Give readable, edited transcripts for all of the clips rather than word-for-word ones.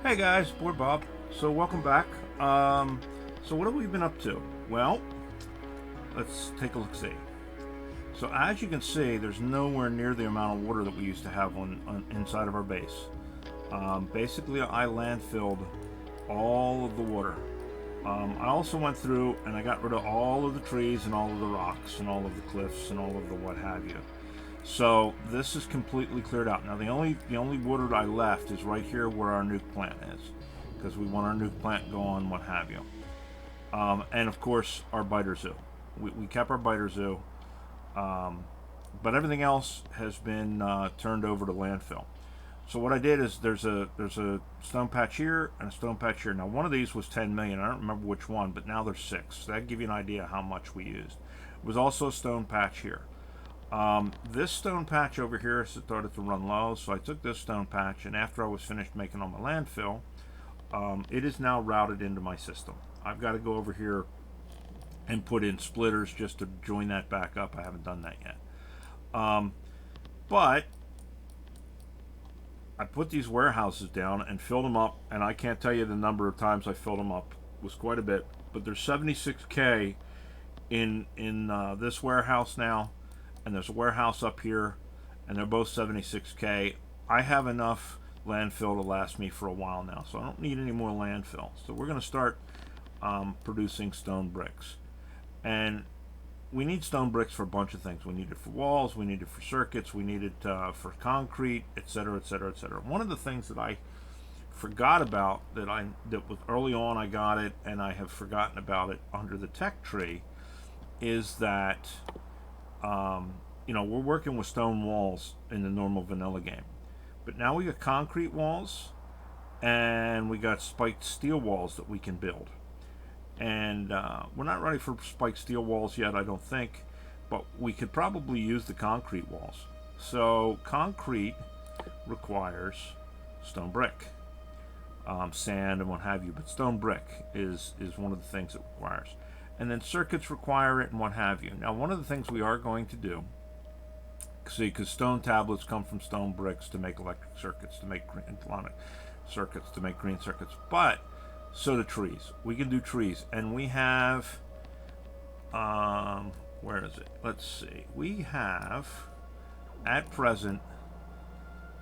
Hey guys, Board Bob. So welcome back. So what have we been up to? Well, let's take a look see. So as you can see, there's nowhere near the amount of water that we used to have on inside of our base. Basically, I landfilled all of the water. I also went through and I got rid of all of the trees and all of the rocks and all of the cliffs and all of the what have you. So this is completely cleared out. Now the only water I left is right here where our nuke plant is, because we want our nuke plant going, what have you. And of course our biter zoo. We kept our biter zoo, but everything else has been turned over to landfill. So what I did is there's a stone patch here and a stone patch here. Now one of these was 10 million. I don't remember which one, but now there's 6. So that gives you an idea how much we used. It was also a stone patch here. This stone patch over here started to run low, so I took this stone patch, and after I was finished making all my landfill, it is now routed into my system. I've got to go over here and put in splitters just to join that back up. I haven't done that yet. But I put these warehouses down and filled them up, and I can't tell you the number of times I filled them up. It was quite a bit, but there's 76K in this warehouse now, and there's a warehouse up here, and they're both 76K. I have enough landfill to last me for a while now, so I don't need any more landfill. So we're going to start producing stone bricks. And we need stone bricks for a bunch of things. We need it for walls, we need it for circuits, we need it for concrete, etc., etc., etc. One of the things that I forgot about that was early on, I got it, and I have forgotten about it under the tech tree, is that we're working with stone walls in the normal vanilla game, but now we got concrete walls and we got spiked steel walls that we can build. And we're not ready for spiked steel walls yet, I don't think, but we could probably use the concrete walls. So concrete requires stone brick, sand and what have you, but stone brick is one of the things it requires. And then circuits require it and what have you. Now one of the things we are going to do, see, because stone tablets come from stone bricks to make electric circuits, to make electronic circuits, to make green circuits, but so do trees. We can do trees, and we have, where is it? Let's see. We have, at present,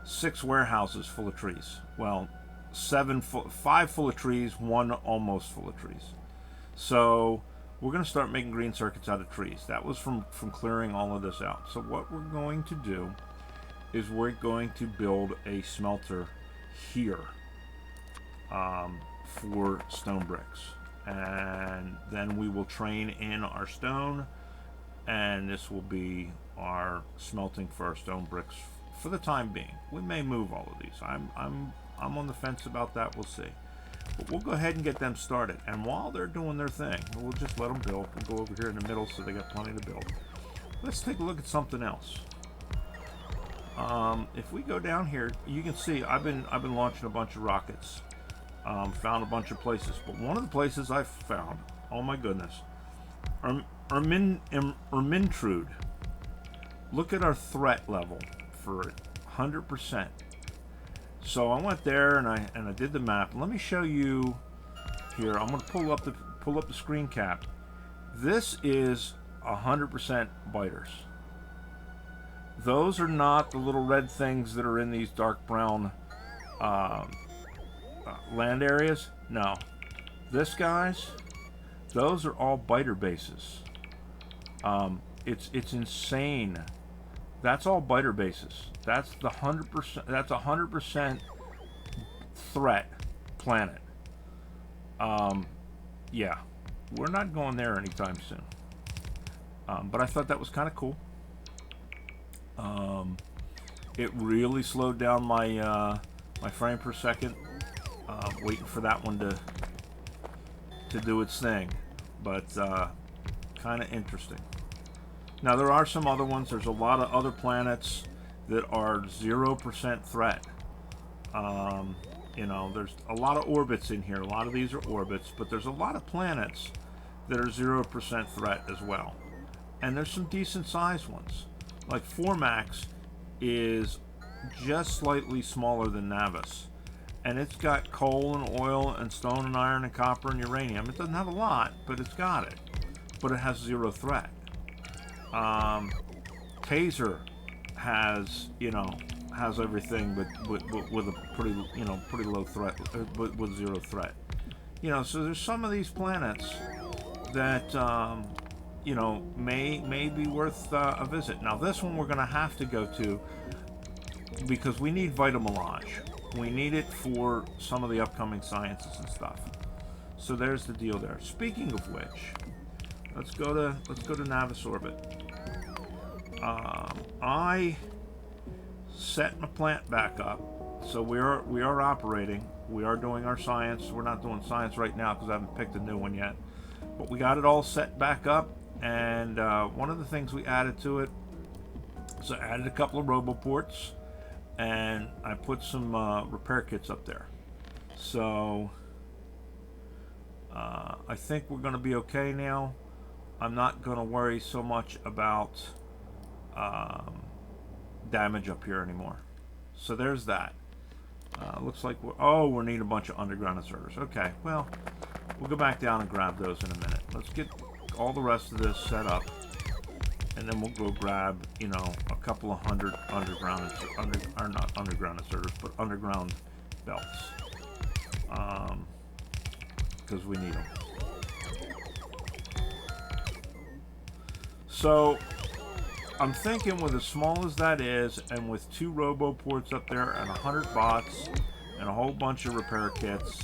6 warehouses full of trees. Well, 5 full of trees, 1 almost full of trees. So we're going to start making green circuits out of trees. That was from clearing all of this out. So what we're going to do is we're going to build a smelter here for stone bricks. And then we will train in our stone, and this will be our smelting for our stone bricks for the time being. We may move all of these. I'm on the fence about that. We'll see. But we'll go ahead and get them started, and while they're doing their thing, we'll just let them build. We'll go over here in the middle so they got plenty to build. Let's take a look at something else. If we go down here, you can see I've been launching a bunch of rockets. Found a bunch of places, but one of the places I found, oh my goodness, Ermintrude. Look at our threat level for it, 100%. So I went there and I did the map. Let me show you here. I'm going to pull up the screen cap. This is 100% biters. Those are not the little red things that are in these dark brown land areas. No, this guys, those are all biter bases. It's insane. That's all biter bases. That's the 100%. That's 100% threat planet. Yeah, we're not going there anytime soon. But I thought that was kind of cool. It really slowed down my my frame per second. Waiting for that one to do its thing, but kind of interesting. Now there are some other ones. There's a lot of other planets that are 0% threat. There's a lot of orbits in here. A lot of these are orbits, but there's a lot of planets that are 0% threat as well. And there's some decent sized ones. Like Formax is just slightly smaller than Navis. and it's got coal and oil and stone and iron and copper and uranium. It doesn't have a lot, but it's got it. But it has 0 threat. Taser has, has everything, but with a pretty, pretty low threat, with 0 threat. So there's some of these planets that, may be worth a visit. Now this one we're going to have to go to because we need Vitamelange. We need it for some of the upcoming sciences and stuff. So there's the deal there. Speaking of which, let's go to Navis orbit. I set my plant back up, so we are operating. We are doing our science. We're not doing science right now because I haven't picked a new one yet. But we got it all set back up, and one of the things we added to it, so I added a couple of roboports, and I put some repair kits up there. So I think we're going to be okay now. I'm not going to worry so much about damage up here anymore. So there's that. Looks like we need a bunch of underground inserters. Okay, well, we'll go back down and grab those in a minute. Let's get all the rest of this set up, and then we'll go grab, a couple of hundred underground, not underground inserters, but underground belts, because we need them. So I'm thinking with as small as that is, and with 2 roboports up there, and 100 bots, and a whole bunch of repair kits,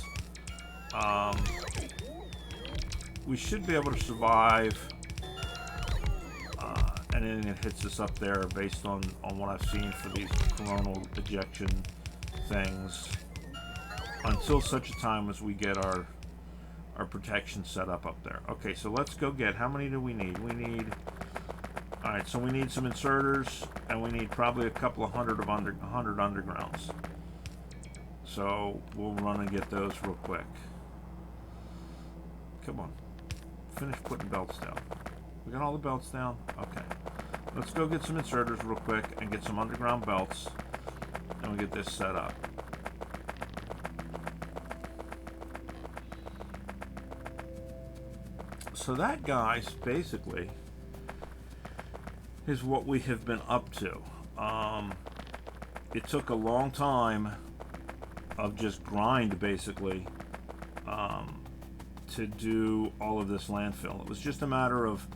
we should be able to survive anything that hits us up there based on what I've seen for these coronal ejection things, until such a time as we get our protection set up there. Okay, so let's go get, how many do we need? Alright, so we need some inserters, and we need probably a couple of hundred undergrounds. So we'll run and get those real quick. Come on. Finish putting belts down. We got all the belts down? Okay. Let's go get some inserters real quick and get some underground belts, and we'll get this set up. So that, guys, basically is what we have been up to. It took a long time of just grind, basically, to do all of this landfill. It was just a matter of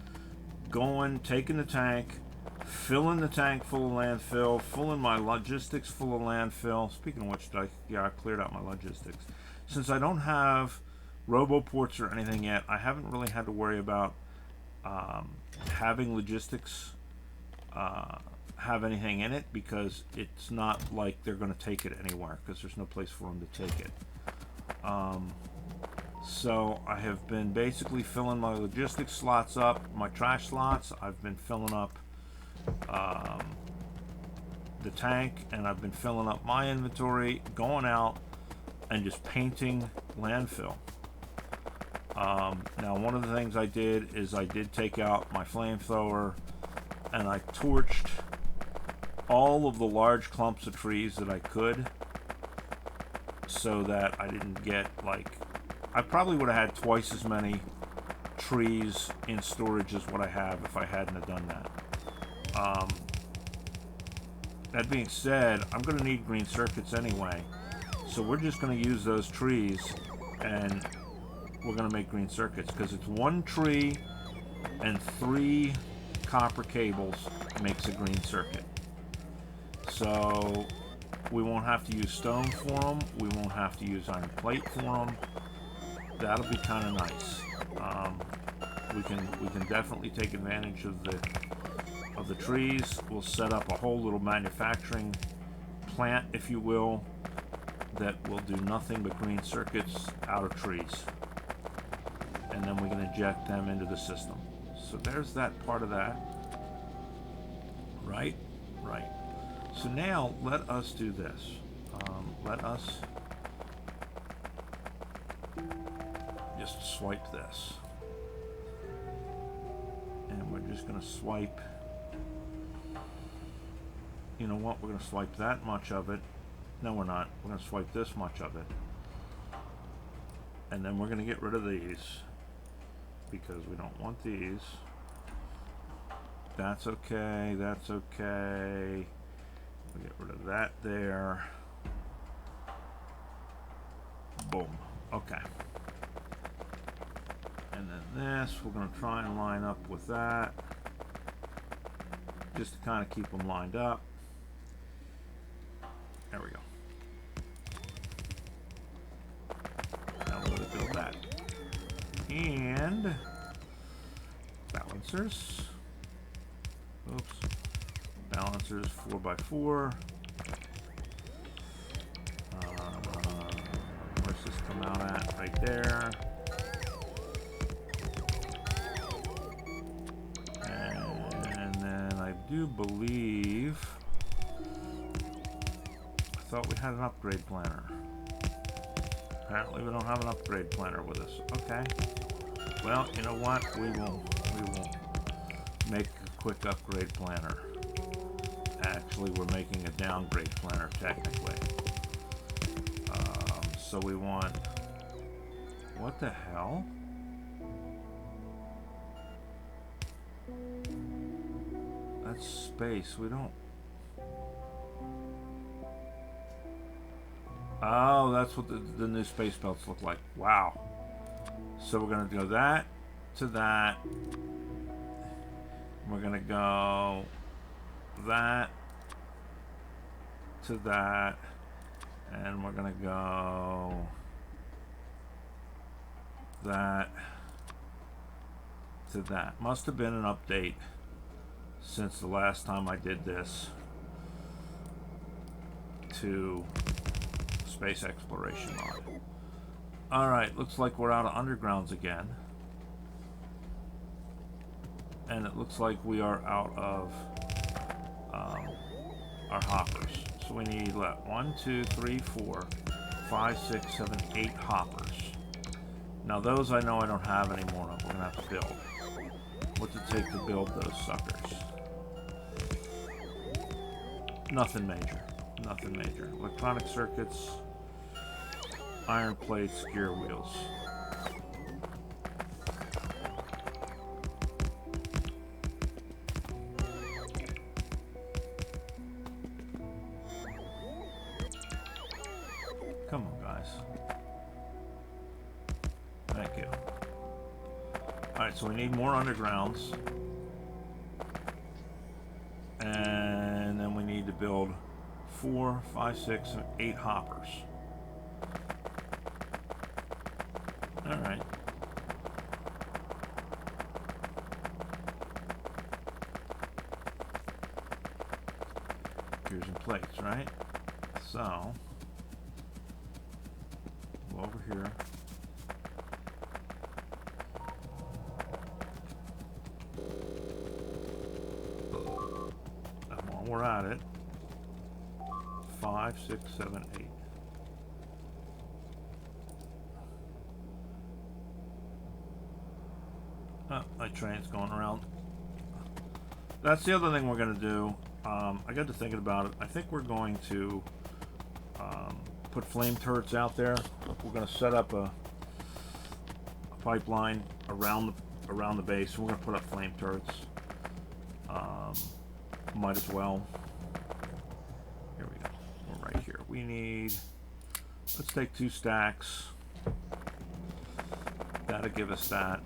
going, taking the tank, filling the tank full of landfill, filling my logistics full of landfill. Speaking of which, I cleared out my logistics. Since I don't have roboports or anything yet, I haven't really had to worry about having logistics have anything in it, because it's not like they're going to take it anywhere, because there's no place for them to take it. So I have been basically filling my logistics slots up, my trash slots. I've been filling up the tank, and I've been filling up my inventory, going out and just painting landfill. Now, one of the things I did is I did take out my flamethrower, and I torched all of the large clumps of trees that I could, so that I didn't get, like, I probably would have had twice as many trees in storage as what I have if I hadn't have done that. That being said, I'm going to need green circuits anyway, so we're just going to use those trees, and we're going to make green circuits, because it's 1 tree and 3 copper cables makes a green circuit. So we won't have to use stone for them, we won't have to use iron plate for them. That'll be kind of nice. We can definitely take advantage of the trees. We'll set up a whole little manufacturing plant, if you will, that will do nothing but green circuits out of trees, and then we can inject them into the system. So there's that part of that. Right. So now let us do this. Let us just swipe this, and we're just going to swipe. You know what? We're going to swipe that much of it. No, we're not. We're going to swipe this much of it. And then we're going to get rid of these because we don't want these. That's okay, that's okay. We get rid of that there. Boom. Okay. And then this, we're going to try and line up with that. Just to kind of keep them lined up. There we go. Now we're going to build that. And balancers. Oops. Balancers 4x4. Where's this come out at? Right there. And then I do believe I thought we had an upgrade planner. Apparently we don't have an upgrade planner with us. Okay. Well, you know what? We will make a quick upgrade planner. Actually, we're making a downgrade planner technically. So we want, what the hell? That's space. We don't. Oh, that's what the new space belts look like. Wow. So we're going to go that to that. We're going to go that to that. And we're going to go that to that. Must have been an update since the last time I did this to space exploration mod. Alright, looks like we're out of undergrounds again. And it looks like we are out of our hoppers. So we need, what, 1, 2, 3, 4, 5, 6, 7, 8 hoppers. Now those I know I don't have anymore. We're going to have to build. What's it take to build those suckers? Nothing major. Nothing major. Electronic circuits, iron plates, gear wheels. Come on, guys. Thank you. Alright, so we need more undergrounds. And then we need to build 4, 5, 6, 8 hoppers. Alright. Gears and plates, right? So go over here. And while we're at it, 5, 6, 7, 8. Oh, my train's going around. That's the other thing we're going to do. I got to thinking about it. I think we're going to put flame turrets out there. We're going to set up a pipeline around the base. We're going to put up flame turrets. Might as well. Here we go. We're right here. We need. Let's take 2 stacks. That'll give us that.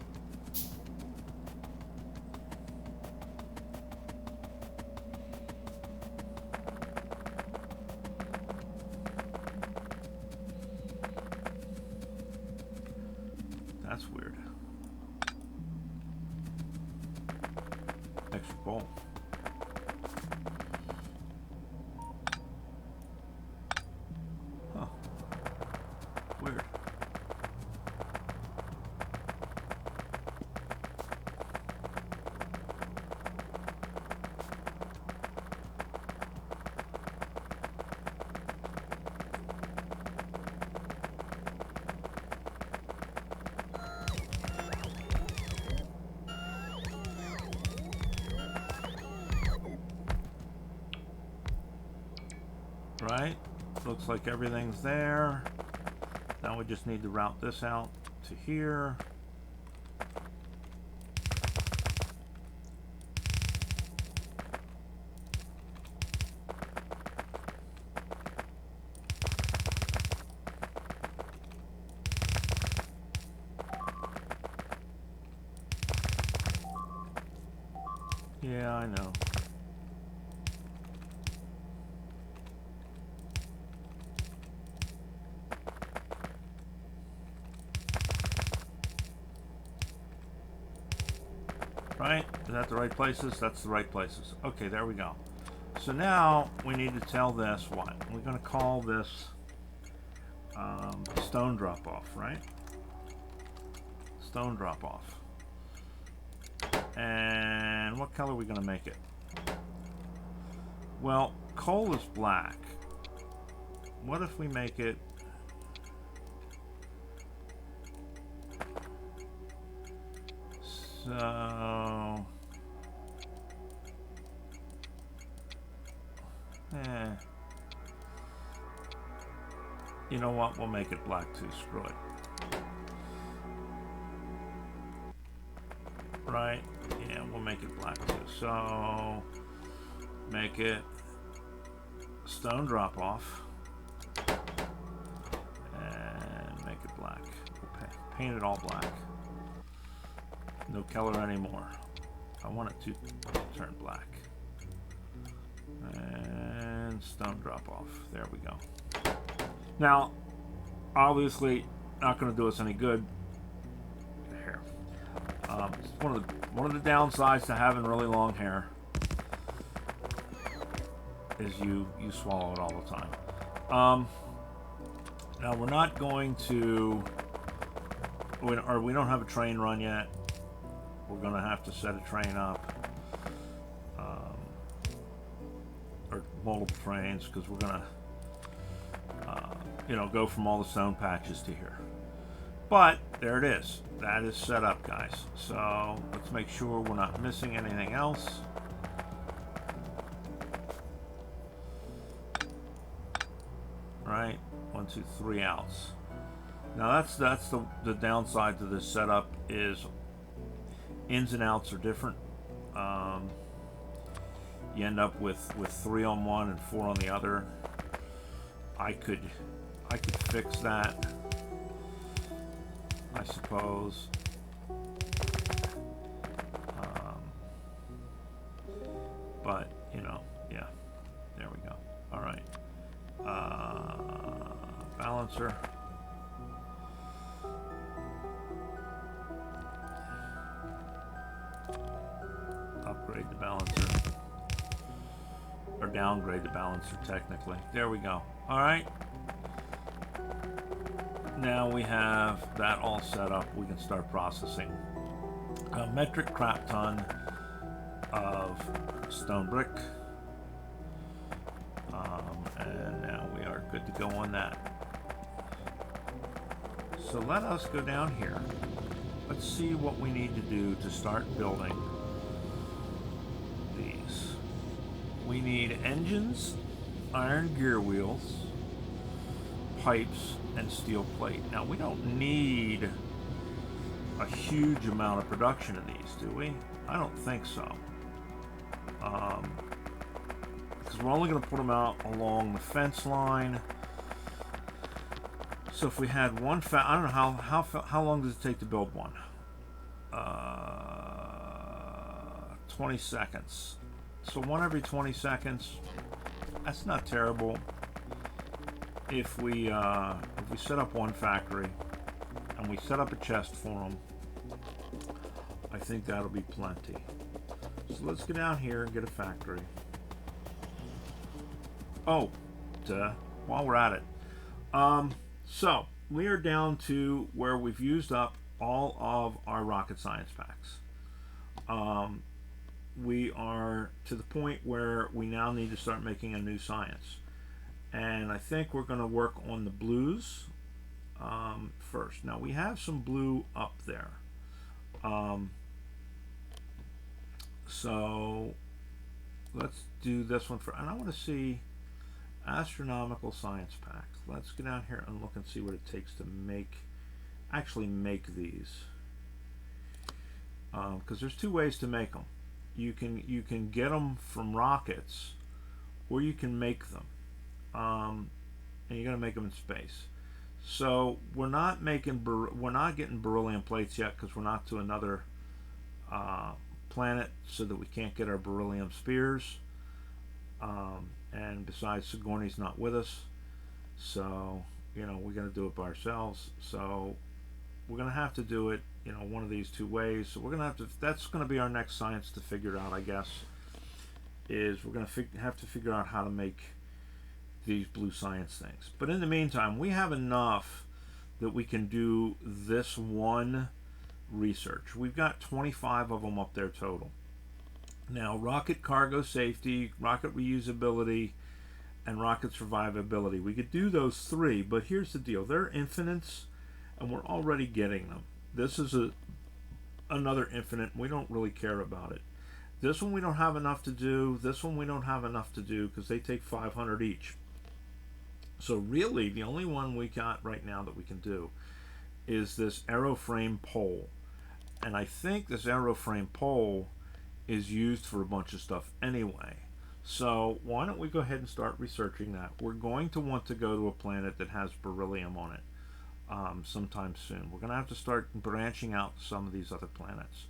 That's weird. Extra bolt. Huh. Weird. Right? looks like everything's there. Now we just need to route this out to here. Yeah, I know. Right? Is that the right places? That's the right places. Okay, there we go. So now we need to tell this what? We're going to call this stone drop off, right? Stone drop off. And what color are we going to make it? Well, coal is black. What if we make it so... You know what? We'll make it black too. Screw it. Right? Yeah, we'll make it black too. So, make it stone drop off. And make it black. We'll paint it all black. No color anymore. I want it to turn black. And stone drop off. There we go. Now, obviously, not going to do us any good. Hair. It's one of the downsides to having really long hair is you swallow it all the time. Now we're not going to, or we don't have a train run yet. We're going to have to set a train up, or multiple trains, because we're going to, go from all the stone patches to here. But there it is. That is set up, guys. So let's make sure we're not missing anything else. Right, 1, 2, 3 outs. Now that's the downside to this setup is ins and outs are different. You end up with 3 on one and 4 on the other. I could fix that, I suppose. But yeah, there we go. All right. Balancer. Upgrade the balancer. Or downgrade the balancer, technically. There we go. All right. Now we have that all set up. We can start processing a metric crap ton of stone brick. And now we are good to go on that. So let us go down here. Let's see what we need to do to start building these. We need engines, iron gear wheels, pipes, and steel plate. Now we don't need a huge amount of production of these, do we? I don't think so. Because we're only going to put them out along the fence line. So if we had one, I don't know how long does it take to build one? 20 seconds. So one every 20 seconds. That's not terrible. If we set up one factory and we set up a chest for them, I think that'll be plenty. So let's go down here and get a factory. Oh, while we're at it. So we are down to where we've used up all of our rocket science packs. We are to the point where we now need to start making a new science. And I think we're going to work on the blues first. Now we have some blue up there. So let's do this one first. And I want to see, Astronomical science packs. Let's get out here and look and see what it takes to actually make these. Because there's two ways to make them. You can get them from rockets, or you can make them. And you got to make them in space. So we're not getting beryllium plates yet because we're not to another planet, so that we can't get our beryllium spears. And besides, Sigourney's not with us, so we're going to do it by ourselves. So we're going to have to do it, one of these two ways. So we're going to have to. That's going to be our next science to figure out, I guess. Is we're going to have to figure out how to make these blue science things. But in the meantime, we have enough that we can do this one research. We've got 25 of them up there total. Now, rocket cargo safety, rocket reusability, and rocket survivability. We could do those three, but here's the deal. They're infinites, and we're already getting them. This is another infinite. We don't really care about it. This one we don't have enough to do. This one we don't have enough to do because they take 500 each. So really, the only one we got right now that we can do is this aeroframe pole. And I think this aeroframe pole is used for a bunch of stuff anyway. So why don't we go ahead and start researching that? We're going to want to go to a planet that has beryllium on it sometime soon. We're going to have to start branching out to some of these other planets.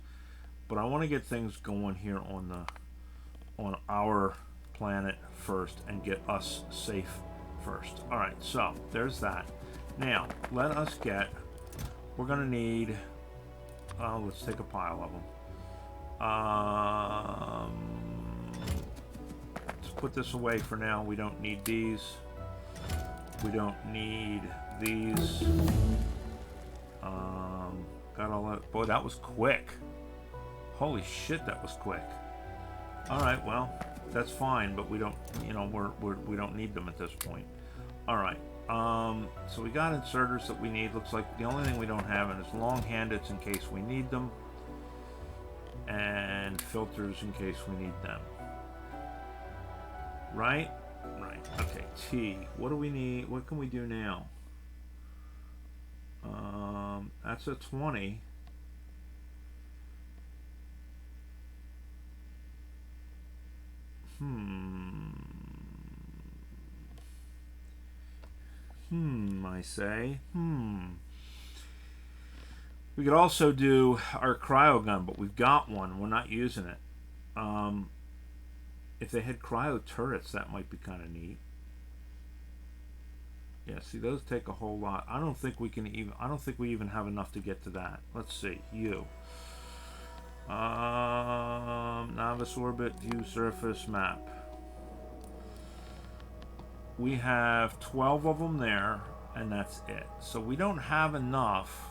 But I want to get things going here on our planet first and get us safe first. Alright, so there's that. Now, let us get, we're going to need, let's take a pile of them. Let's put this away for now. We don't need these. We don't need these. Got all that. Boy, that was quick. Holy shit, that was quick. Alright, well, that's fine, but we don't, we don't need them at this point. Alright, so we got inserters that we need. Looks like the only thing we don't have is long-handeds in case we need them, and filters in case we need them. Right? Right. Okay, T. What do we need? What can we do now? That's a 20. I say. We could also do our cryo gun, but we've got one. We're not using it. If they had cryo turrets, that might be kind of neat. Yeah, see, those take a whole lot. I don't think we even have enough to get to that. Let's see. You. Novice orbit, view surface, map. We have 12 of them there, and that's it. So we don't have enough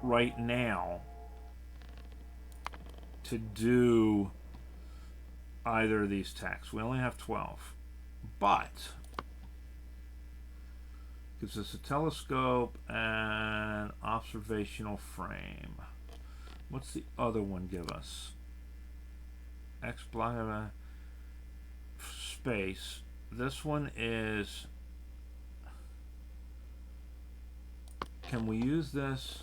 right now to do either of these techs. We only have 12. But gives us a telescope and observational frame. What's the other one give us? Space. This one is, can we use this?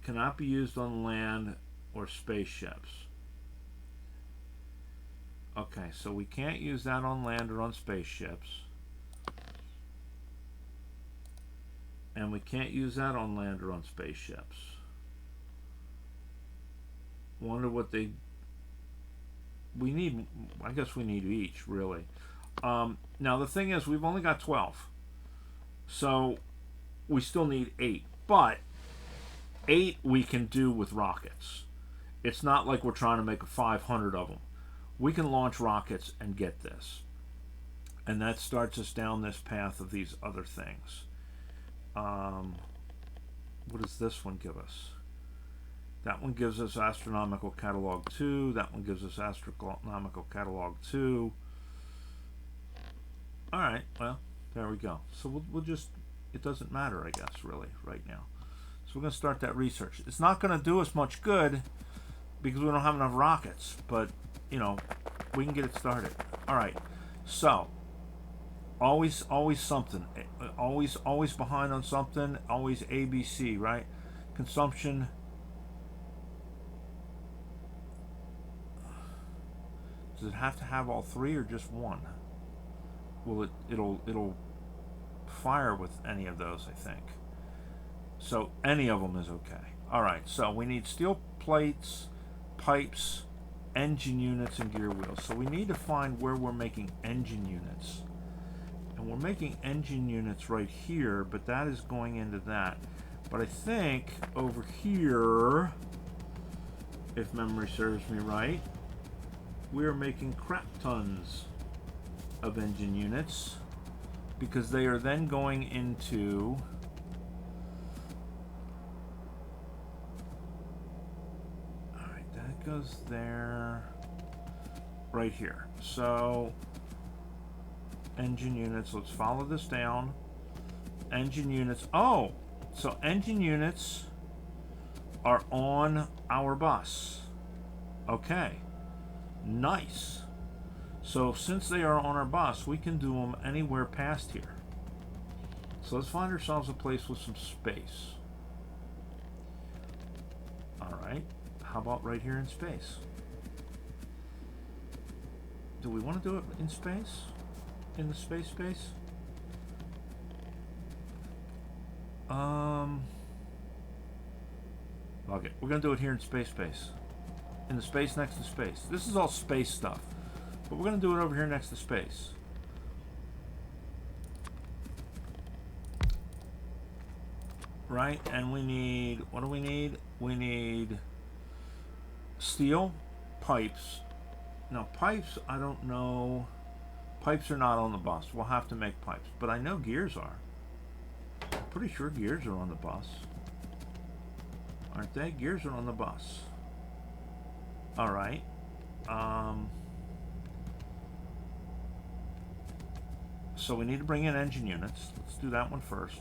Cannot be used on land or spaceships. Okay, so we can't use that on land or on spaceships. And we can't use that on land or on spaceships. Wonder what we need. I guess we need each, really. Now the thing is, we've only got 12. So we still need 8. But 8 we can do with rockets. It's not like we're trying to make 500 of them. We can launch rockets and get this. And that starts us down this path of these other things. What does this one give us? That one gives us Astronomical Catalog 2. That one gives us Astronomical Catalog 2. Alright, well, there we go. So we'll just, it doesn't matter, I guess, really, right now. So we're going to start that research. It's not going to do us much good because we don't have enough rockets, but you know, we can get it started. All right, so always something, always behind on something, always ABC, right? Consumption. Does it have to have all three or just one? Well, it'll fire with any of those, I think. So any of them is okay. All right, so we need steel plates, pipes, engine units, and gear wheels. So we need to find where we're making engine units. And we're making engine units right here, but that is going into that. But I think over here, if memory serves me right, we're making crap tons of engine units, because they are then going into goes there, right here. So engine units, let's follow this down. Engine units, oh, so engine units are on our bus. Okay, nice. So since they are on our bus, we can do them anywhere past here. So let's find ourselves a place with some space. All right. How about right here in space? Do we want to do it in space? In the space? Okay, we're gonna do it here in space. In the space next to space. This is all space stuff, but we're gonna do it over here next to space. Right, and we need, what do we need? We need steel, pipes. Now pipes, I don't know. Pipes are not on the bus. We'll have to make pipes. But I know gears are. I'm pretty sure gears are on the bus. Aren't they? Gears are on the bus. Alright. So we need to bring in engine units. Let's do that one first.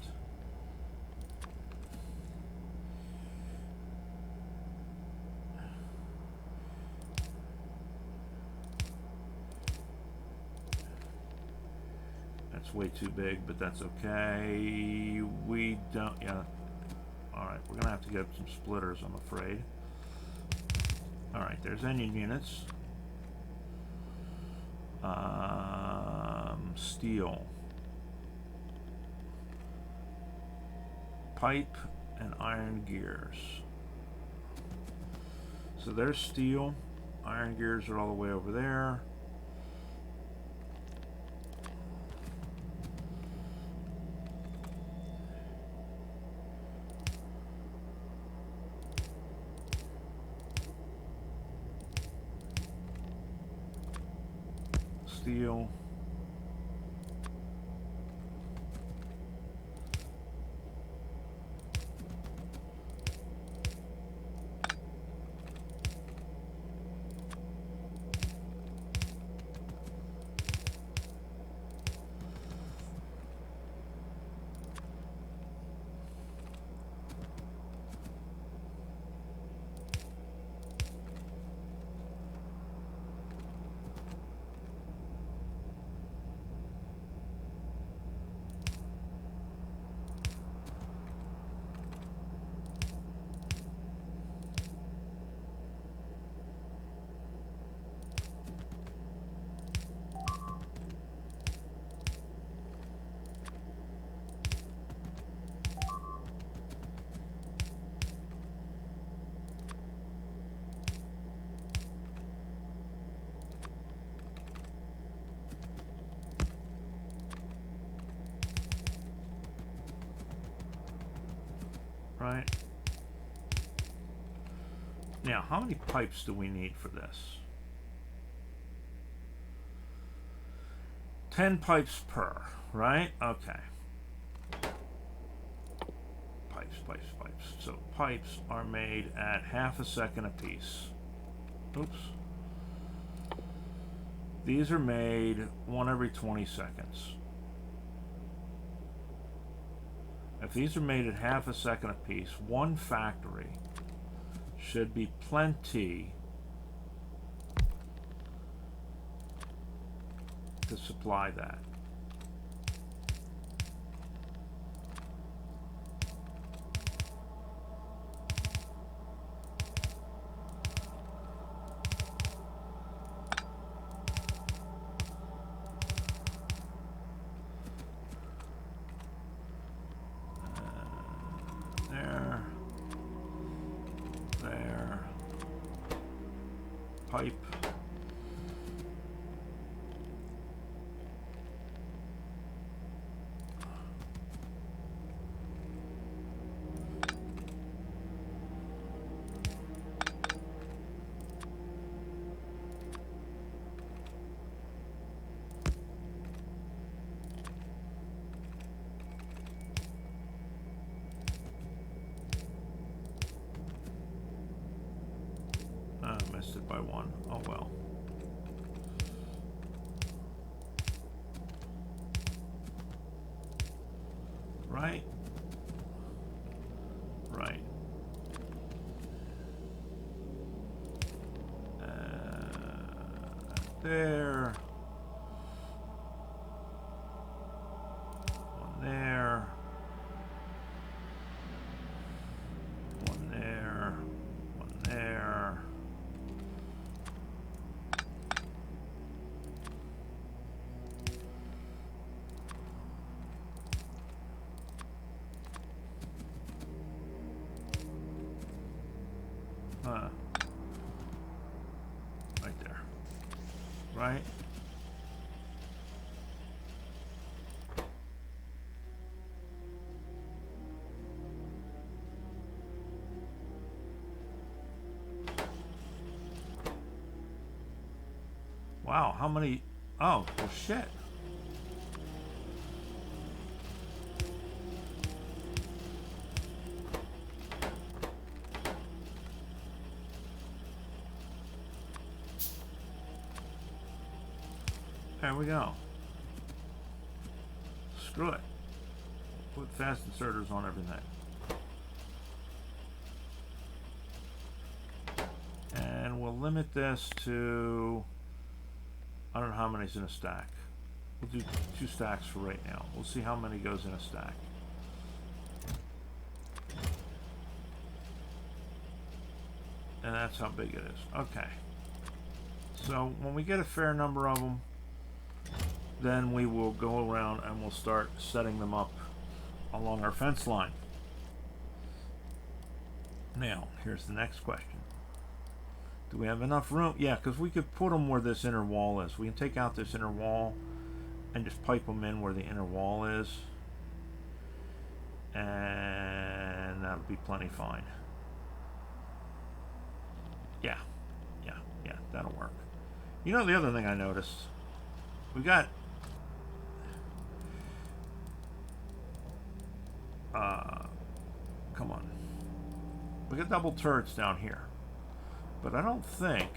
Way too big, but that's okay. We don't, yeah. Alright, we're gonna have to get some splitters, I'm afraid. Alright, there's engine units. Steel. Pipe and iron gears. So there's steel. Iron gears are all the way over there. Steel. Right. Now, how many pipes do we need for this? 10 pipes per, right? Okay. Pipes. So pipes are made at half a second apiece. Oops. These are made one every 20 seconds. If these are made at half a second apiece, one factory should be plenty to supply that. Pipe. I missed it by one. Oh well. Right. Right. There. One there. One there. One there. Right there. Right? Wow, how many? Oh, well, shit. There we go. Screw it. Put fast inserters on everything. And we'll limit this to, I don't know how many's in a stack. We'll do 2 stacks for right now. We'll see how many goes in a stack. And that's how big it is. Okay. So when we get a fair number of them, then we will go around and we'll start setting them up along our fence line. Now, here's the next question. Do we have enough room? Yeah, because we could put them where this inner wall is. We can take out this inner wall and just pipe them in where the inner wall is. And that'll be plenty fine. Yeah, that'll work. You know, the other thing I noticed, we got come on. We got double turrets down here. But I don't think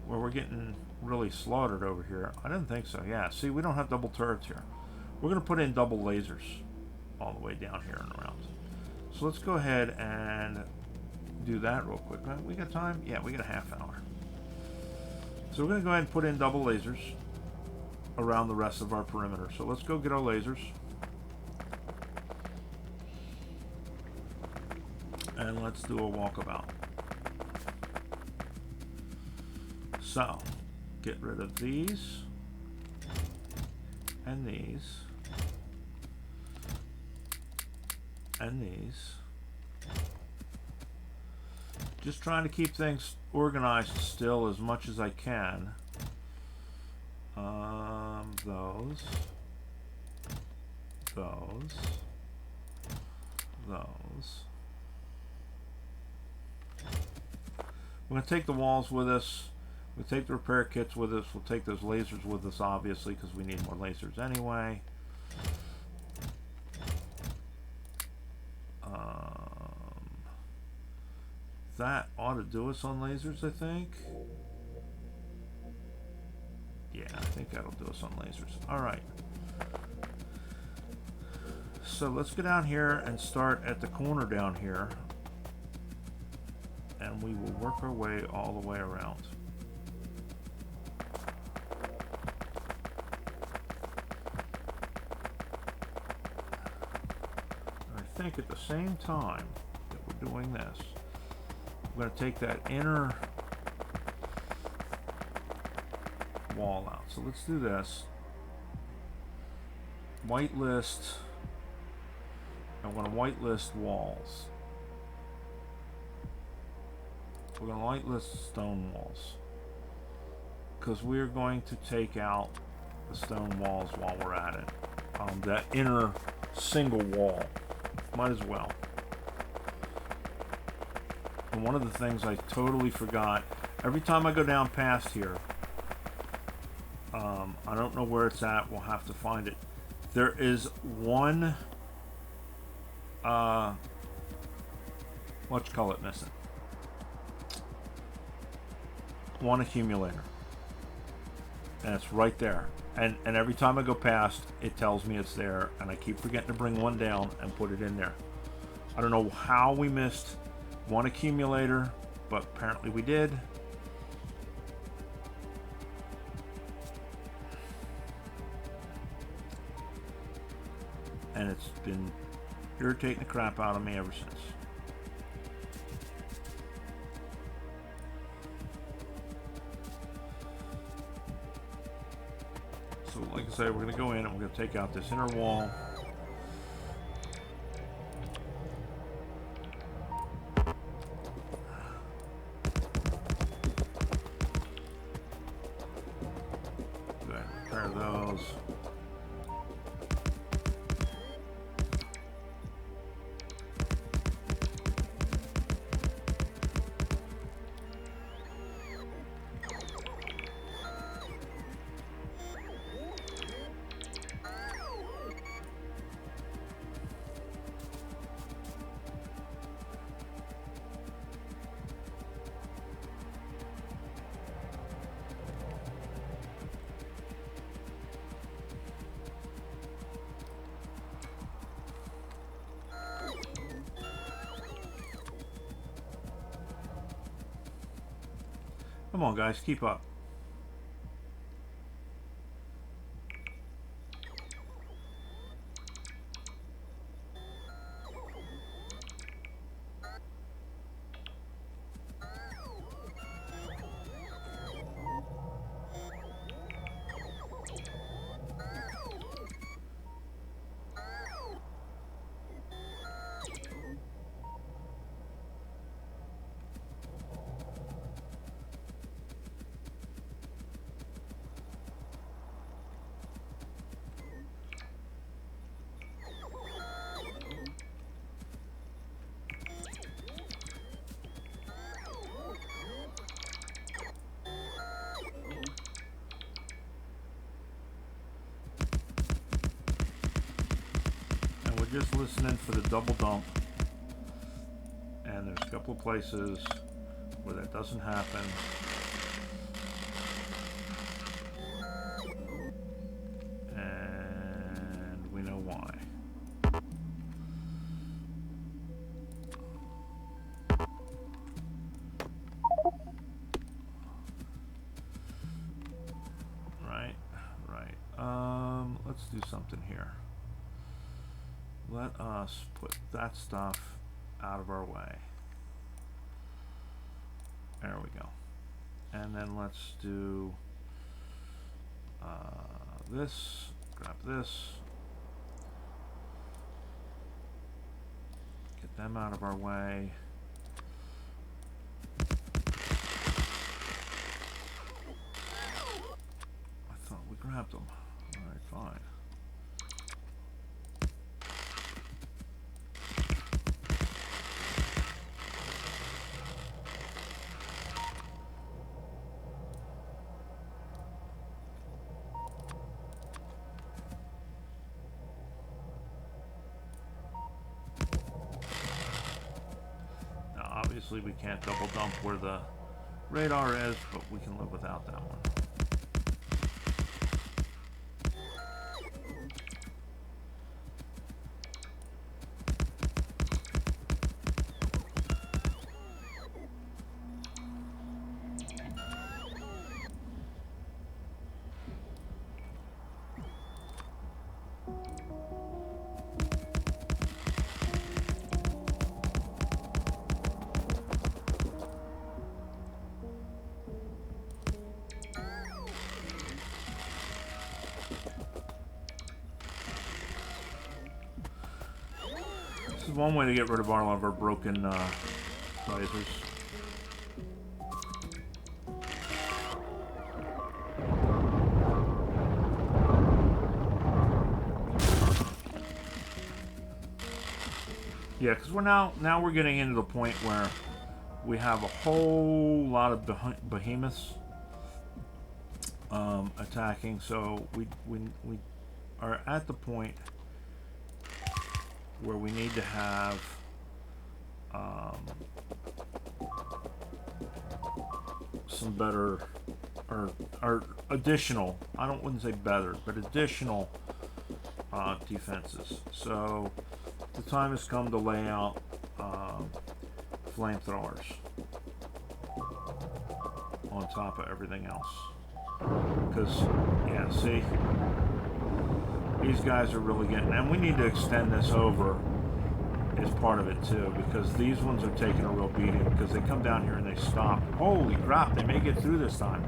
where we're getting really slaughtered over here. I didn't think so. Yeah, see, we don't have double turrets here. We're going to put in double lasers all the way down here and around. So let's go ahead and do that real quick. We got time? Yeah, we got a half hour. So we're going to go ahead and put in double lasers around the rest of our perimeter. So let's go get our lasers. And let's do a walkabout. So, get rid of these and these and these. Just trying to keep things organized still as much as I can. Those. We're going to take the walls with us. We'll take the repair kits with us. We'll take those lasers with us, obviously, because we need more lasers anyway. That ought to do us on lasers, I think. Yeah, I think that'll do us on lasers. Alright. So let's go down here and start at the corner down here and we will work our way all the way around. I think at the same time that we're doing this, we're going to take that inner wall out. So let's do this. Whitelist. I'm going to whitelist walls. We're going to whitelist stone walls, because we're going to take out the stone walls while we're at it. That inner single wall. Might as well. And one of the things I totally forgot, every time I go down past here, I don't know where it's at, we'll have to find it. There is one, what you call it, missing. One accumulator. And it's right there. And every time I go past, it tells me it's there, and I keep forgetting to bring one down and put it in there. I don't know how we missed one accumulator, but apparently we did. And it's been irritating the crap out of me ever since. So like I say, we're going to go in and we're going to take out this inner wall. Go ahead and repair those. Come on, guys, keep up. Just listening for the double dump, and there's a couple of places where that doesn't happen, and we know why. Right. Let's do something here. Let us put that stuff out of our way. There we go. And then let's do this, grab this, get them out of our way. I thought we grabbed them. All right, fine. Obviously we can't double dump where the radar is, but we can live without that one. is one way to get rid of all of our broken lasers. Yeah, because now we're getting into the point where we have a whole lot of behemoths attacking, so we are at the point where we need to have some better or additional, wouldn't say better, but additional defenses. So the time has come to lay out flamethrowers on top of everything else. Because, yeah, see, these guys are really getting, and we need to extend this over as part of it too, because these ones are taking a real beating because they come down here and they stop. Holy crap, they may get through this time.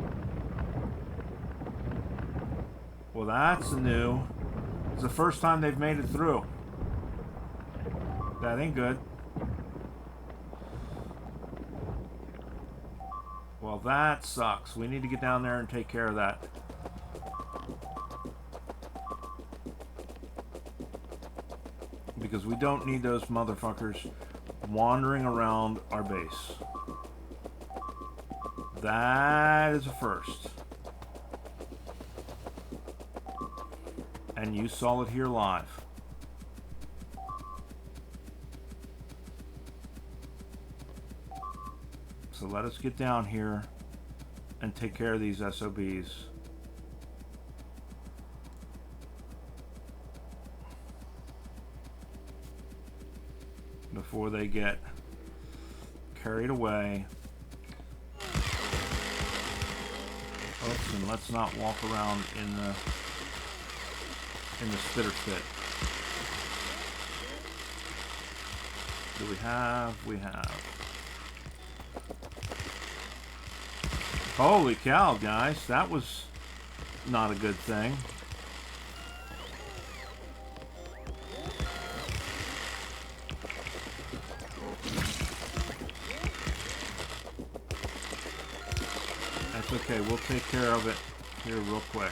Well, that's new. It's the first time they've made it through. That ain't good. Well, that sucks. We need to get down there and take care of that. Because we don't need those motherfuckers wandering around our base. That is a first. And you saw it here live. So let us get down here and take care of these SOBs. Before they get carried away. Oops, and let's not walk around in the spitter pit. Do we have? We have. Holy cow, guys, that was not a good thing. That's okay, we'll take care of it here real quick.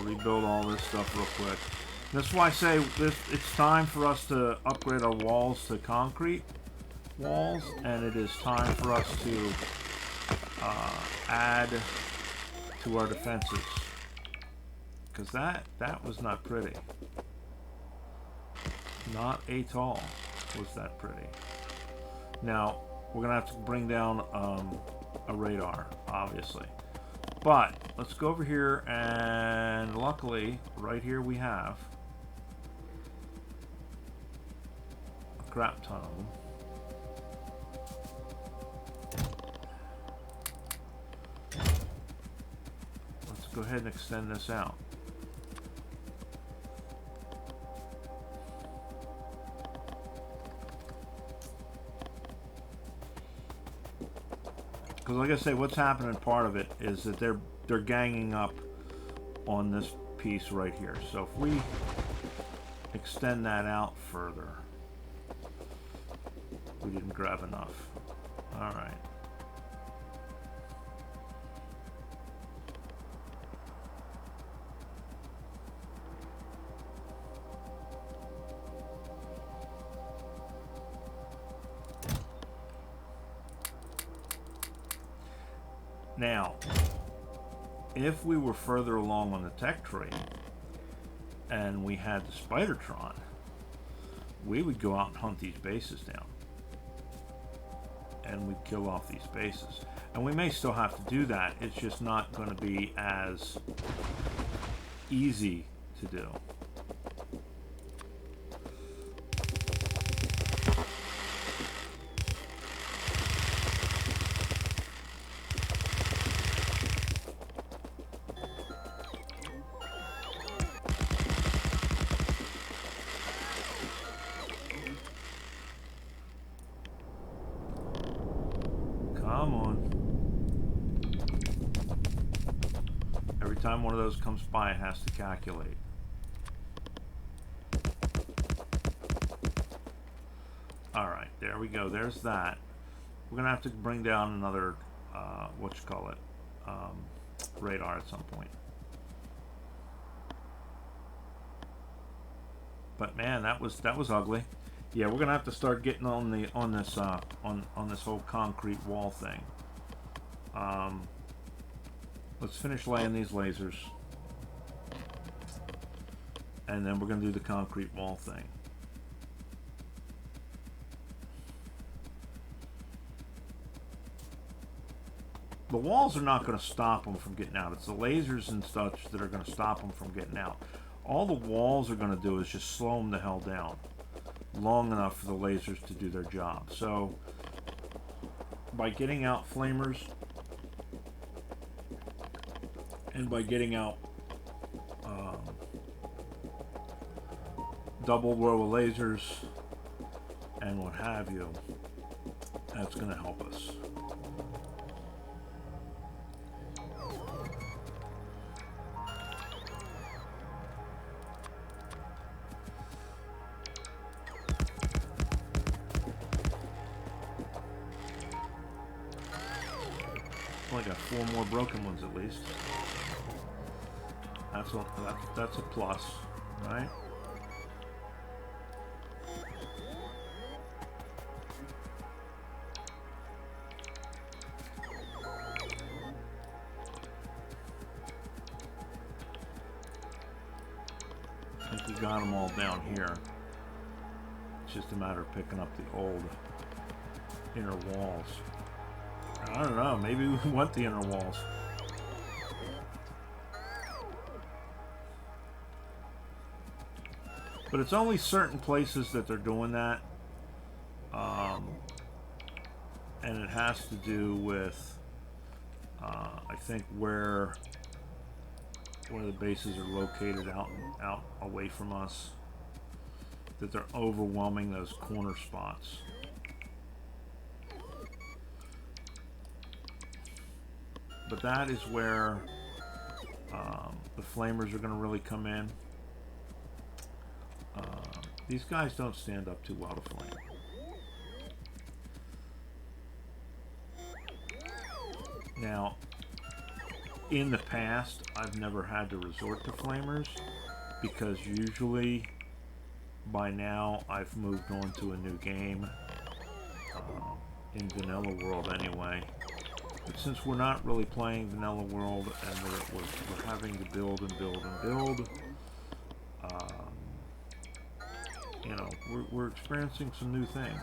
Rebuild all this stuff real quick. That's why I say it's time for us to upgrade our walls to concrete walls, and it is time for us to add to our defenses, because that was not pretty. Not at all was that pretty. Now we're gonna have to bring down a radar, obviously. But let's go over here, and luckily, right here we have a crap ton of them. Let's go ahead and extend this out. Because like I say, what's happening, part of it is that they're ganging up on this piece right here. So if we extend that out further, we didn't grab enough. All right. Now, if we were further along on the tech tree and we had the Spidertron, we would go out and hunt these bases down. And we'd kill off these bases. And we may still have to do that. It's just not going to be as easy to do. Come on. Every time one of those comes by, it has to calculate. Alright, there we go. There's that. We're going to have to bring down another, radar at some point. But man, that was ugly. Yeah, we're gonna have to start getting on this whole concrete wall thing. Let's finish laying these lasers, and then we're gonna do the concrete wall thing. The walls are not going to stop them from getting out. It's the lasers and such that are going to stop them from getting out. All the walls are going to do is just slow them the hell down long enough for the lasers to do their job. So by getting out flamers and by getting out double row of lasers and what have you, that's going to help us. Only got 4 more broken ones at least. That's a plus, right? I think we got them all down here. It's just a matter of picking up the old inner walls. I don't know, maybe we want the inner walls. But it's only certain places that they're doing that. And it has to do with, I think, where the bases are located out away from us. That they're overwhelming those corner spots. But that is where the flamers are going to really come in. These guys don't stand up too well to flame. Now, in the past, I've never had to resort to flamers because usually by now I've moved on to a new game in Vanilla World anyway. But since we're not really playing Vanilla World and we're having to build and build and build, you know, we're experiencing some new things.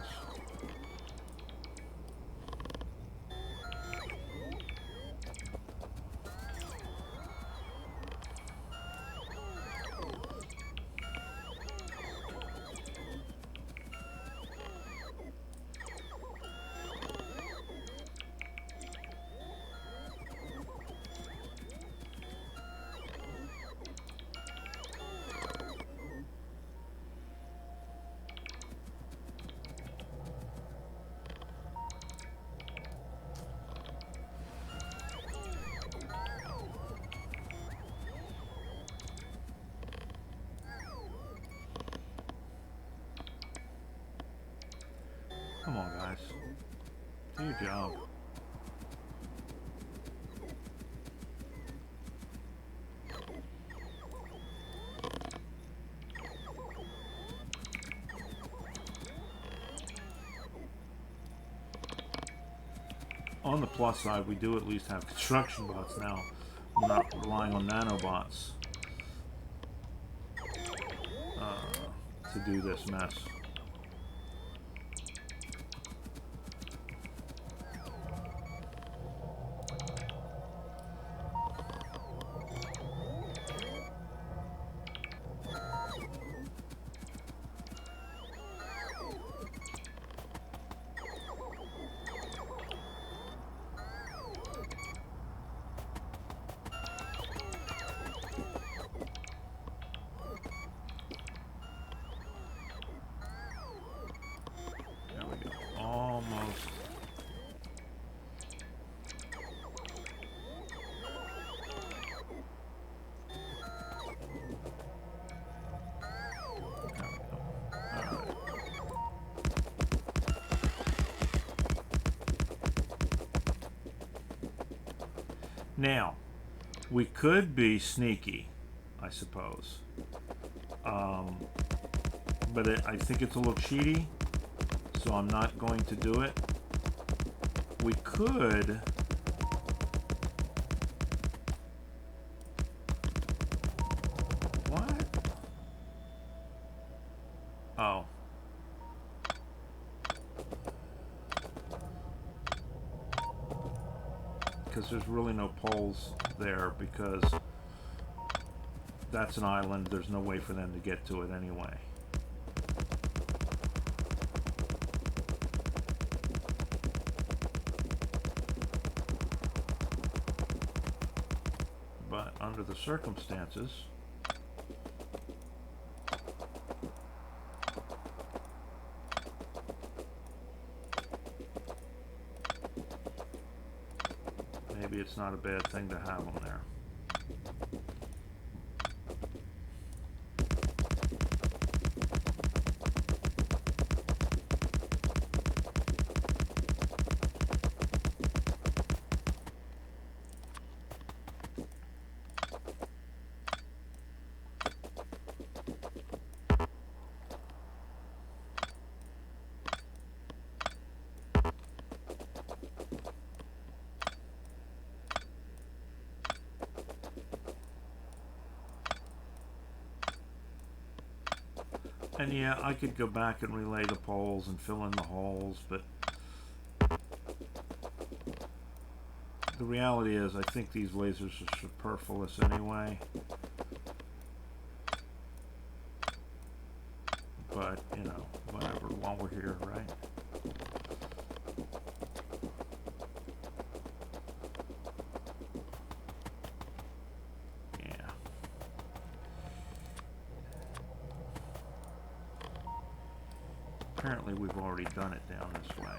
Come on, guys. Do your job. On the plus side, we do at least have construction bots now. We're not relying on nanobots to do this mess. Now, we could be sneaky, I suppose. But I think it's a little cheaty, so I'm not going to do it. We could... What? Oh. Because there's really no poles there, because that's an island. There's no way for them to get to it anyway. But under the circumstances, maybe it's not a bad thing to have them there. And yeah, I could go back and relay the poles and fill in the holes, but the reality is I think these lasers are superfluous anyway. But, you know, whatever, while we're here, right? Apparently we've already done it down this way.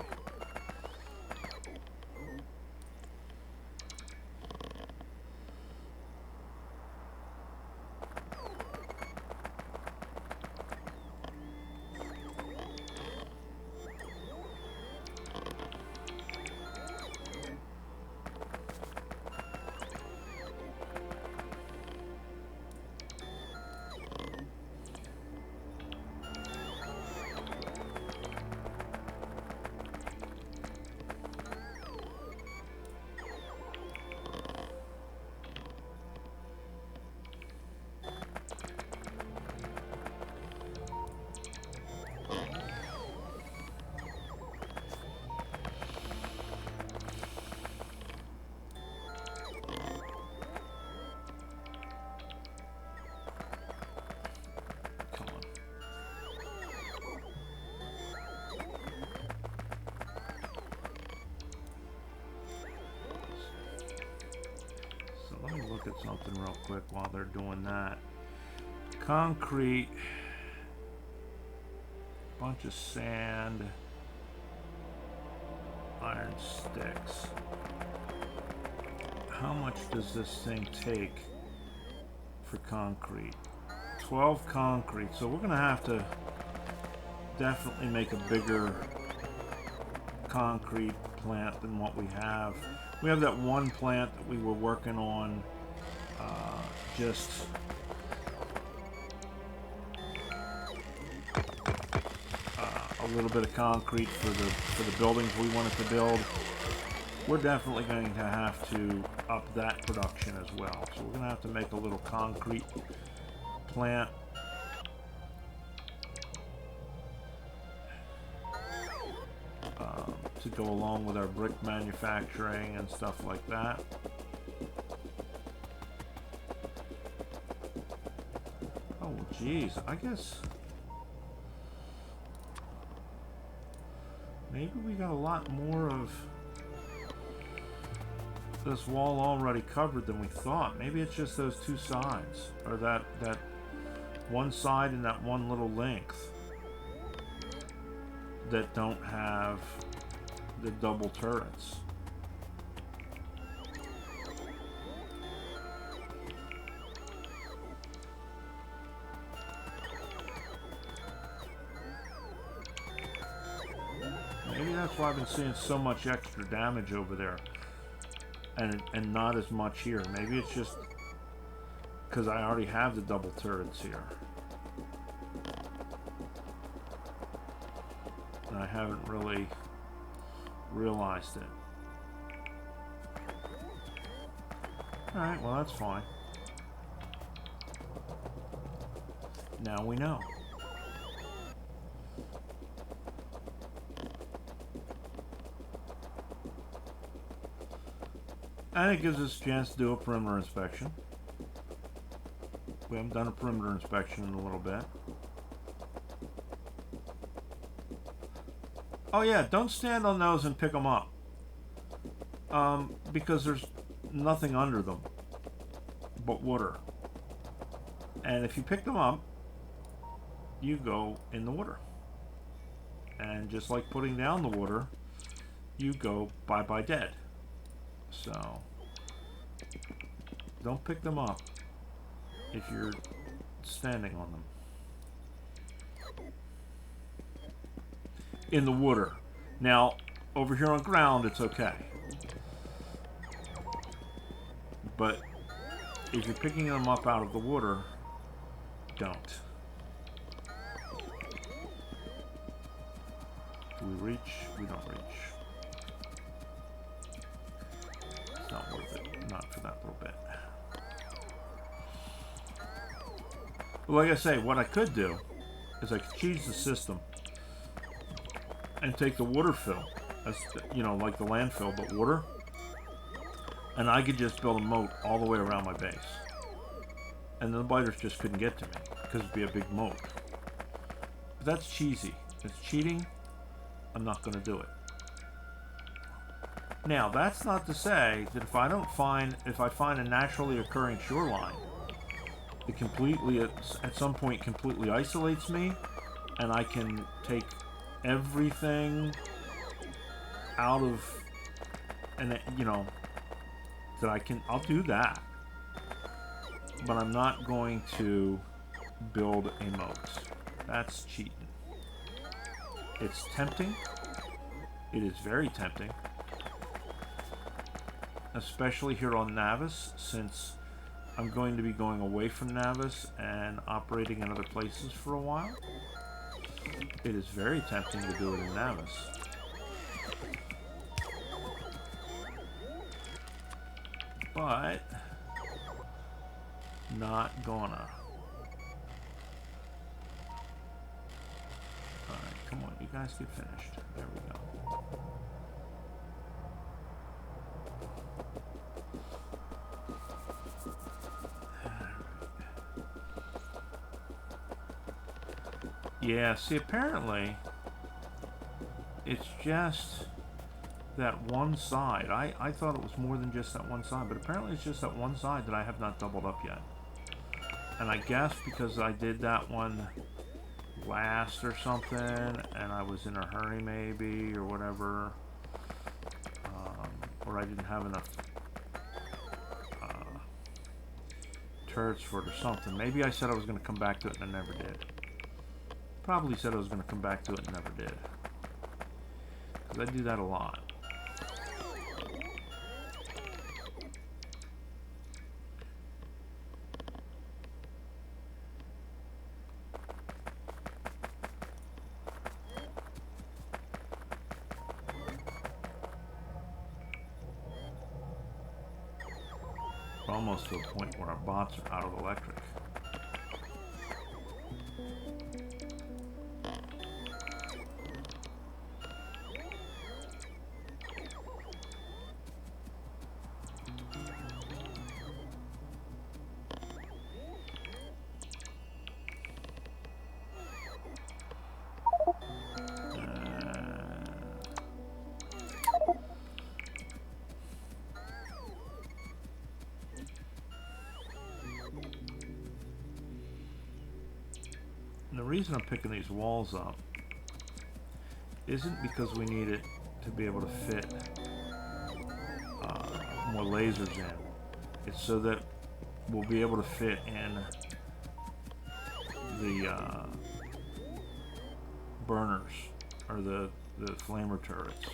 Look at something real quick while they're doing that. Concrete, bunch of sand, iron sticks. How much does this thing take for concrete? 12 concrete, so we're gonna have to definitely make a bigger concrete plant than what we have. We have that one plant that we were working on, just a little bit of concrete for the buildings we wanted to build. We're definitely going to have to up that production as well. So we're going to have to make a little concrete plant. To go along with our brick manufacturing and stuff like that. Oh, geez, I guess maybe we got a lot more of this wall already covered than we thought. Maybe it's just those two sides, or that one side and that one little length that don't have the double turrets. Maybe that's why I've been seeing so much extra damage over there. and not as much here. Maybe it's just because I already have the double turrets here. And I haven't really realized it. Alright, well that's fine. Now we know. And it gives us a chance to do a perimeter inspection. We haven't done a perimeter inspection in a little bit. Oh yeah, don't stand on those and pick them up. Because there's nothing under them but water. And if you pick them up, you go in the water. And just like putting down the water, you go bye-bye dead. So, don't pick them up if you're standing on them. In the water. Now, over here on ground, it's okay. But if you're picking them up out of the water, don't. Do we reach? We don't reach. It's not worth it. Not for that little bit. Well, like I say, what I could do is I could cheese the system and take the water fill, as you know, like the landfill, but water, and I could just build a moat all the way around my base, and the biters just couldn't get to me because it'd be a big moat. But that's cheesy. It's cheating. I'm not going to do it. Now, that's not to say that if I find a naturally occurring shoreline that completely, at some point, completely isolates me, and I can take everything out of, and you know, that I'll do that. But I'm not going to build a moat. That's cheating. It's tempting. It is very tempting. Especially here on Navis, since I'm going to be going away from Navis and operating in other places for a while. It is very tempting to do it in Navis. But not gonna. Alright, come on, you guys get finished. There we go. Yeah, see, apparently it's just that one side. I thought it was more than just that one side, but apparently it's just that one side that I have not doubled up yet. And I guess because I did that one last or something, and I was in a hurry maybe, or whatever, or I didn't have enough turrets for it or something. Maybe I said I was going to come back to it and I never did. Probably said I was going to come back to it and never did. Because I do that a lot. We're almost to a point where our bots are out of electric. The reason I'm picking these walls up isn't because we need it to be able to fit more lasers in. It's so that we'll be able to fit in the burners, or the flamer turrets.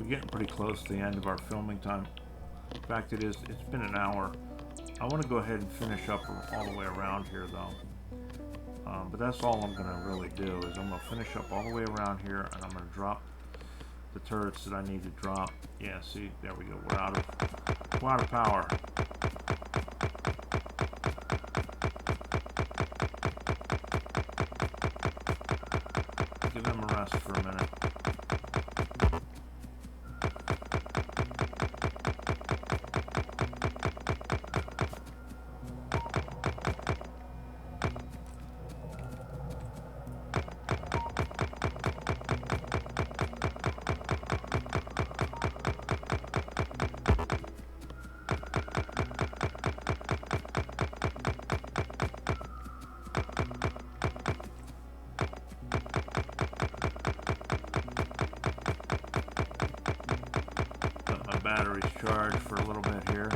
getting pretty close to the end of our filming time. In fact, it's been an hour. I want to go ahead and finish up all the way around here, though. But that's all I'm going to really do, is I'm going to finish up all the way around here, and I'm going to drop the turrets that I need to drop. Yeah, see, there we go. We're out of power. Give them a rest for a minute. Batteries charged for a little bit here.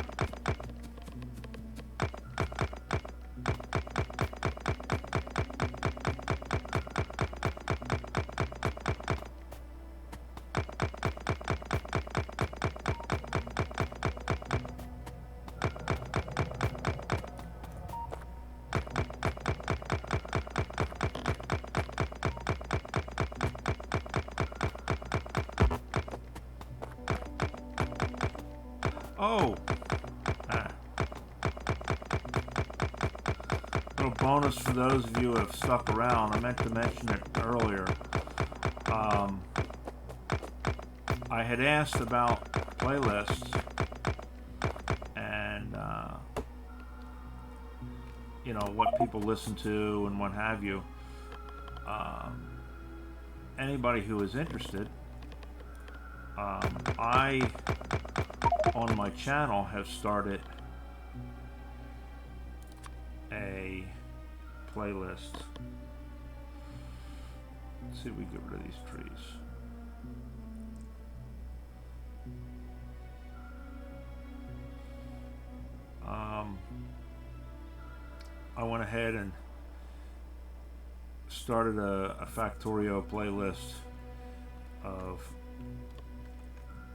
Oh! Little bonus for those of you who have stuck around. I meant to mention it earlier. I had asked about playlists and, you know, what people listen to and what have you. Anybody who is interested, I on my channel have started a playlist. Let's see if we get rid of these trees. I went ahead and started a Factorio playlist of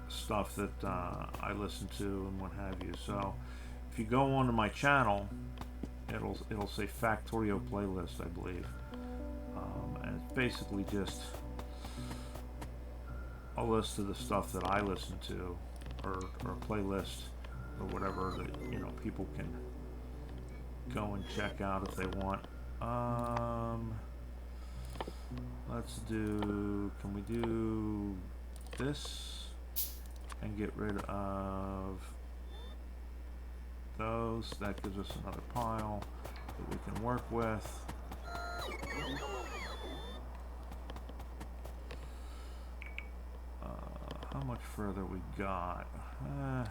stuff that I listen to and what have you. So if you go onto my channel, it'll say Factorio playlist, I believe, and it's basically just a list of the stuff that I listen to, or a playlist or whatever that, you know, people can go and check out if they want. Let's do, can we do this and get rid of those? That gives us another pile that we can work with. How much further we got? Yeah.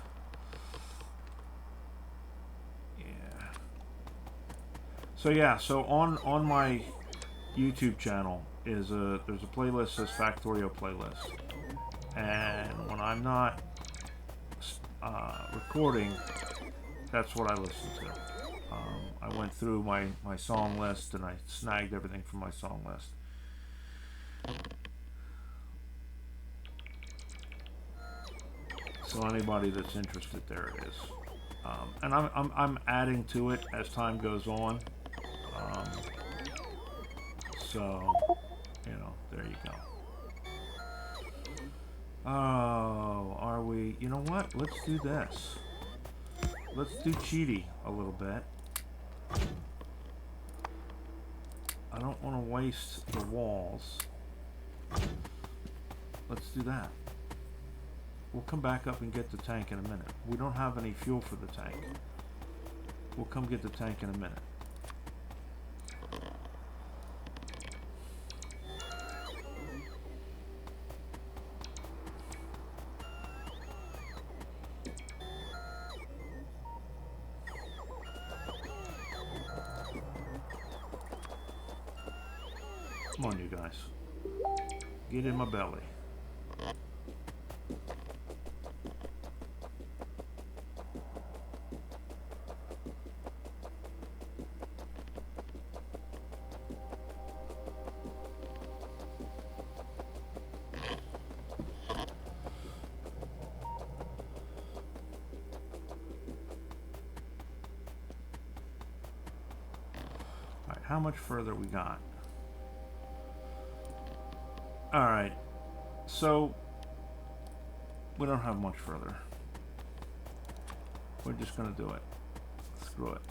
So yeah, so on my YouTube channel is there's a playlist that says Factorio playlist, and when I'm not recording, that's what I listen to. I went through my song list and I snagged everything from my song list. So anybody that's interested, there it is. And I'm adding to it as time goes on. So, you know, there you go. Oh, are we? You know what? Let's do this. Let's do cheaty a little bit. I don't want to waste the walls. Let's do that. We'll come back up and get the tank in a minute. We don't have any fuel for the tank. We'll come get the tank in a minute. Come on, you guys. Get in my belly. How much further we got? Alright. So, we don't have much further. We're just going to do it. Screw it.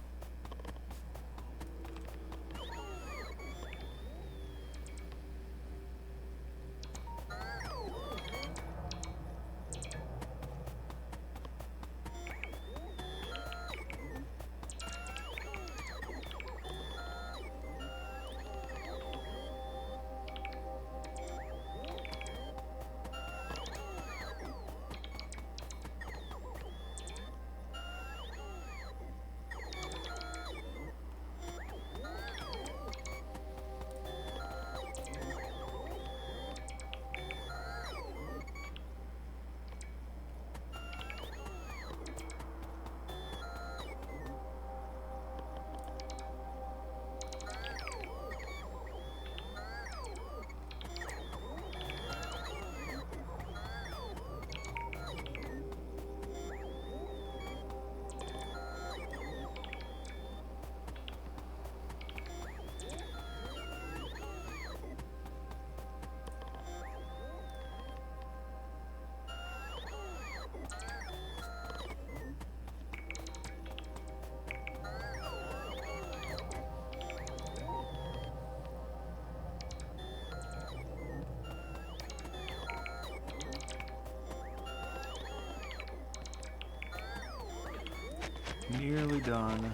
Nearly done.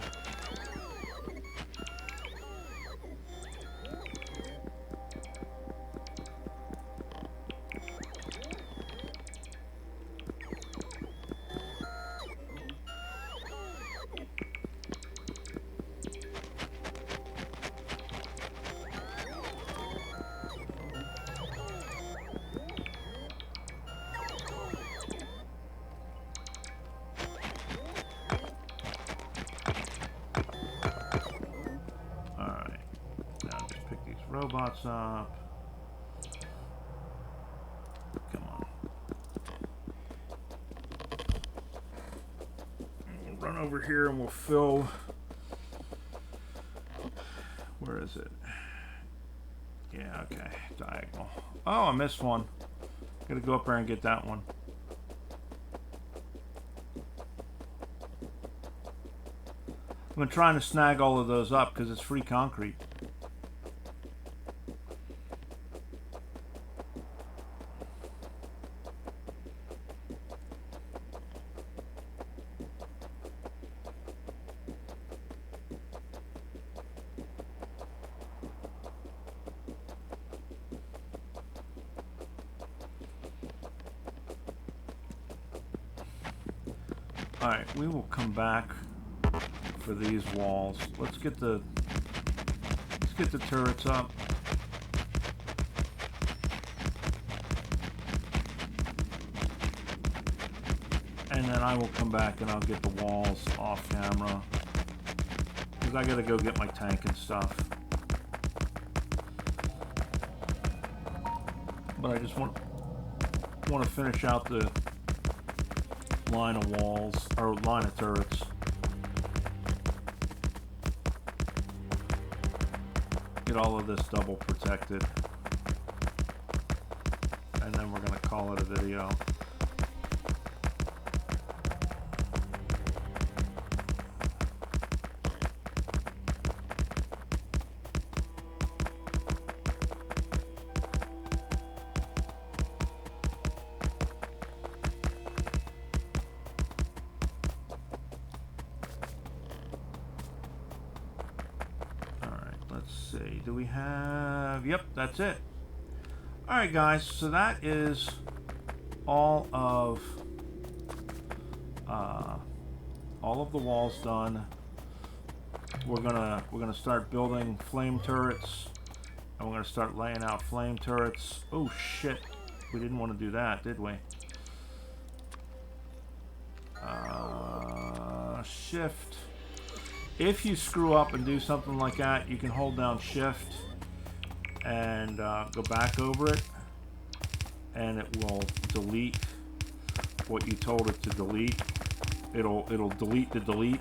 Robots up. Come on. We'll run over here and we'll fill. Where is it? Yeah, okay. Diagonal. Oh, I missed one. Gotta go up there and get that one. I've been trying to snag all of those up because it's free concrete. Alright, we will come back for these walls. Let's get the turrets up. And then I will come back and I'll get the walls off camera. Because I gotta go get my tank and stuff. But I just want to finish out the line of walls, or line of turrets. Get all of this double protected. And then we're going to call it a video. Do we have... Yep, that's it. Alright guys, so that is all of the walls done. We're gonna start building flame turrets, and we're gonna start laying out flame turrets. Oh shit, we didn't want to do that, did we? Shift. If you screw up and do something like that, you can hold down shift and go back over it, and it will delete what you told it to delete. It'll delete the delete.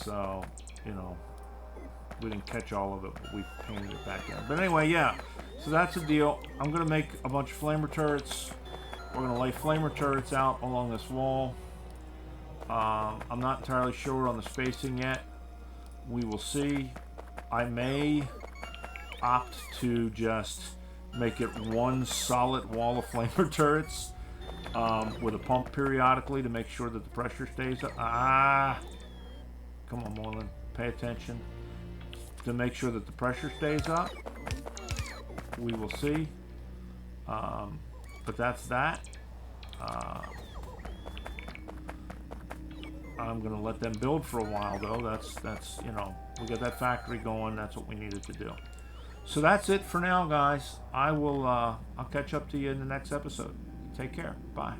So, you know, we didn't catch all of it, but we painted it back in. But anyway, yeah. So that's the deal. I'm going to make a bunch of flamer turrets. We're going to lay flamer turrets out along this wall. I'm not entirely sure on the spacing yet. We will see. I may opt to just make it one solid wall of flamer turrets with a pump periodically to make sure that the pressure stays up. Come on, Moreland, pay attention. To make sure that the pressure stays up. We will see. But that's that. I'm gonna let them build for a while though. That's you know, we got that factory going. That's what we needed to do. So that's it for now, guys. I'll catch up to you in the next episode. Take care. Bye.